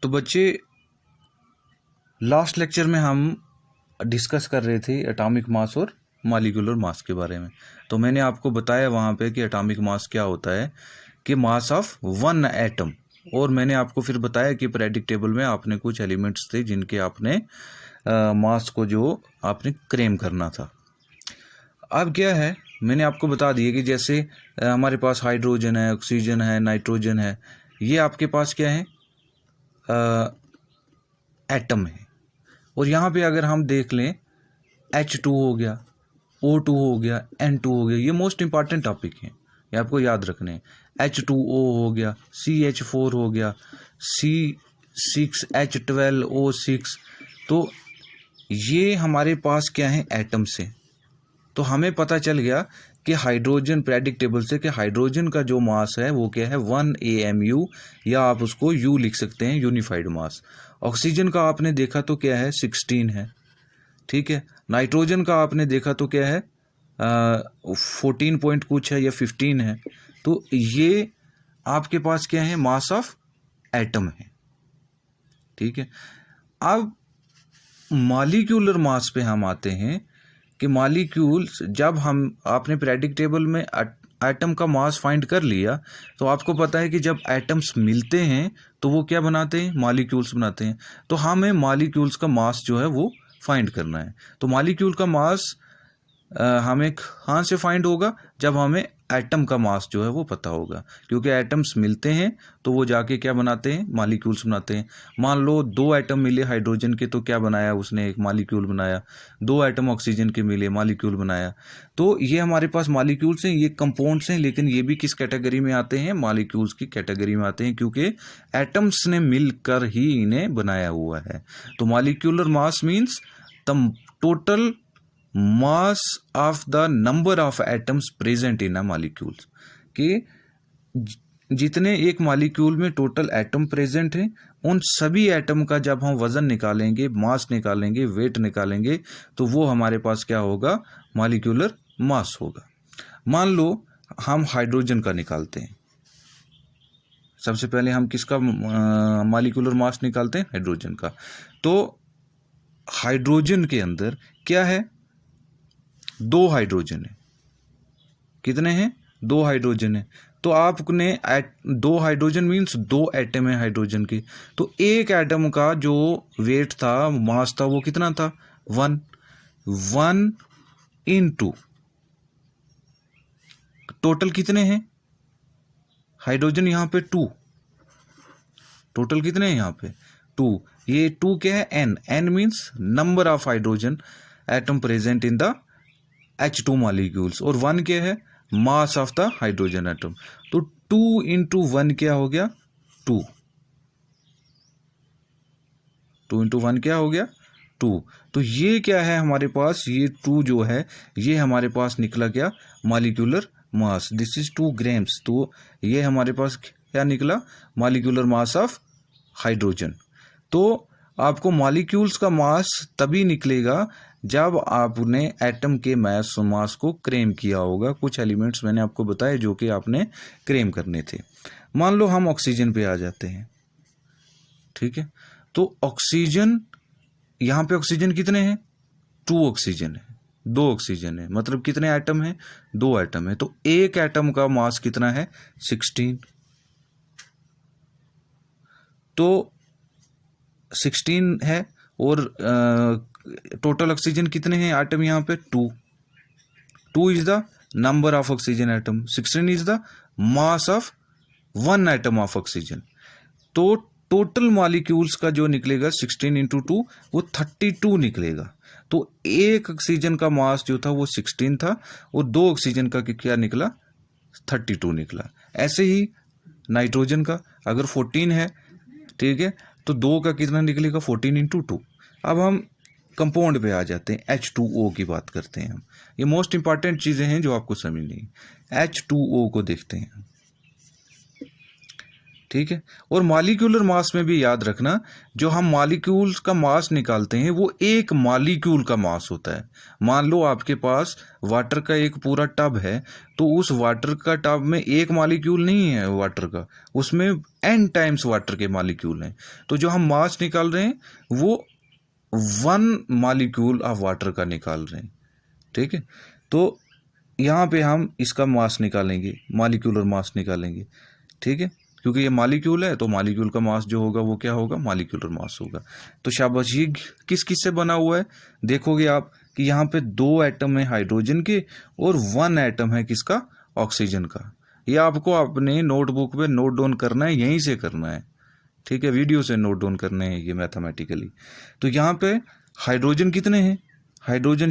तो बच्चे, last lecture में हम डिस्कस कर रहे थे एटॉमिक मास और मॉलिक्यूलर मास के बारे में। तो मैंने आपको बताया वहाँ पे कि एटॉमिक मास क्या होता है, कि मास ऑफ वन एटम। और मैंने आपको फिर बताया कि पीरियोडिक टेबल में आपने कुछ एलिमेंट्स थे जिनके आपने मास को जो आपने क्लेम करना था। अब क्या है, मैंने आपको बता दिया कि जैसे हमारे पास हाइड्रोजन है, ऑक्सीजन है, नाइट्रोजन है, ये आपके पास क्या है, एटम है। और यहाँ पे अगर हम देख लें, H2 हो गया, O2 हो गया, N2 हो गया, ये मोस्ट इंपॉर्टेंट टॉपिक है, ये आपको याद रखने हैं। H2O हो गया, CH4 हो गया, C6H12O6। तो ये हमारे पास क्या है, एटम्स हैं। तो हमें पता चल गया कि हाइड्रोजन, पीरियोडिक टेबल से, कि हाइड्रोजन का जो मास है वो क्या है, 1 AMU, या आप उसको U लिख सकते हैं, यूनिफाइड मास। ऑक्सीजन का आपने देखा तो क्या है, 16 है, ठीक है। नाइट्रोजन का आपने देखा तो क्या है, 14 पॉइंट कुछ है या 15 है। तो ये आपके पास क्या है, मास ऑफ एटम है, ठीक है। अब मॉलिक्यूलर मास पे हम आते हैं कि मॉलिक्यूल्स, जब हम आपने पीरियोडिक टेबल में एटम का मास फाइंड कर लिया, तो आपको पता है कि जब एटम्स मिलते हैं तो वो क्या बनाते हैं, मॉलिक्यूल्स बनाते हैं। तो हमें मॉलिक्यूल्स का मास जो है वो फाइंड करना है। तो मॉलिक्यूल का मास हमें कहाँ से फाइंड होगा, जब हमें एटम का मास जो है वो पता होगा, क्योंकि एटम्स मिलते हैं तो वो जाके क्या बनाते हैं, मॉलिक्यूल्स बनाते हैं। मान लो 2 एटम मिले हाइड्रोजन के, तो क्या बनाया उसने, एक मॉलिक्यूल बनाया। 2 एटम ऑक्सीजन के मिले, मॉलिक्यूल बनाया। तो ये हमारे पास मॉलिक्यूल्स हैं, ये कंपाउंड्स हैं, लेकिन ये भी किस कैटेगरी में आते हैं, मॉलिक्यूल्स की कैटेगरी में आते हैं, क्योंकि एटम्स ने मिलकर ही इन्हें बनाया हुआ है। तो molecular mass means the total mass of the number of atoms present in a molecules, कि जितने एक मॉलिक्यूल में टोटल एटम प्रेजेंट हैं, उन सभी एटम का जब हम वजन निकालेंगे, मास निकालेंगे, वेट निकालेंगे, तो वो हमारे पास क्या होगा, मॉलिक्यूलर मास होगा। मान लो हम हाइड्रोजन का निकालते हैं। सबसे पहले हम किसका मॉलिक्यूलर मास निकालते हैं, हाइड्रोजन का। तो हाइड्रोजन के अंदर क्या है, 2 हाइड्रोजन है। कितने हैं, 2 हाइड्रोजन है। तो आपने 2 हाइड्रोजन मीन्स 2 एटम है हाइड्रोजन के। तो एक एटम का जो वेट था, मास था, वो कितना था, 1 इंटू टोटल कितने हैं हाइड्रोजन, यहाँ पे 2, टोटल कितने हैं यहाँ पे 2। ये 2 क्या है, n means number of hydrogen atom present in the H2 molecules, और 1 क्या है, mass of the hydrogen atom. तो 2 इंटू 1 क्या हो गया, 2 इंटू 1 क्या हो गया, 2। तो ये क्या है हमारे पास, ये 2 जो है, ये हमारे पास निकला क्या, molecular mass. This is 2 grams. तो ये हमारे पास क्या निकला, मॉलिक्यूलर मास ऑफ हाइड्रोजन। तो आपको मॉलिक्यूल्स का मास तभी निकलेगा जब आपने एटम के मास को क्लेम किया होगा। कुछ एलिमेंट्स मैंने आपको बताए जो कि आपने क्लेम करने थे। मान लो हम ऑक्सीजन पे आ जाते हैं, ठीक है। तो ऑक्सीजन, यहाँ पे ऑक्सीजन कितने हैं, 2 ऑक्सीजन है, 2 ऑक्सीजन है, मतलब कितने एटम है, 2 एटम है। तो एक एटम का मास कितना है, 16। तो 16 है, और टोटल ऑक्सीजन कितने हैं एटम यहाँ पे, 2 is the number of oxygen atom, 16 is the mass of 1 atom of oxygen. तो टोटल मॉलिक्यूल्स का जो निकलेगा 16 इंटू 2, वो 32 निकलेगा। तो एक ऑक्सीजन का मास जो था वो 16 था, और 2 ऑक्सीजन का क्या निकला, 32 निकला। ऐसे ही नाइट्रोजन का अगर 14 है, ठीक है, तो 2 का कितना निकलेगा, 14 इंटू 2। अब हम कंपाउंड पे आ जाते हैं, H2O की बात करते हैं हम। ये मोस्ट इंपॉर्टेंट चीज़ें हैं जो आपको समझनी है। H2O को देखते हैं। ठीक है। और मॉलिक्यूलर मास में भी याद रखना, जो हम मॉलिक्यूल्स का मास निकालते हैं वो एक मॉलिक्यूल का मास होता है। मान लो आपके पास वाटर का एक पूरा टब है, तो उस वाटर का टब में एक मॉलिक्यूल नहीं है वाटर का, उसमें n टाइम्स वाटर के मॉलिक्यूल हैं। तो जो हम मास निकाल रहे हैं वो 1 मॉलिक्यूल ऑफ वाटर का निकाल रहे हैं। ठीक है। तो यहाँ पे हम इसका मास निकालेंगे, मॉलिक्यूलर मास निकालेंगे। ठीक है, क्योंकि ये मॉलिक्यूल है तो मॉलिक्यूल का मास जो होगा वो क्या होगा, मॉलिक्यूलर मास होगा। तो शाबाश, ये किस किस से बना हुआ है, देखोगे आप कि यहाँ पे 2 एटम है हाइड्रोजन के और 1 एटम है किसका, ऑक्सीजन का। ये आपको अपने नोटबुक पे नोट डाउन करना है, यहीं से करना है। ठीक है, वीडियो से नोट डाउन करने हैं ये मैथमेटिकली। तो यहाँ पे हाइड्रोजन कितने हैं, हाइड्रोजन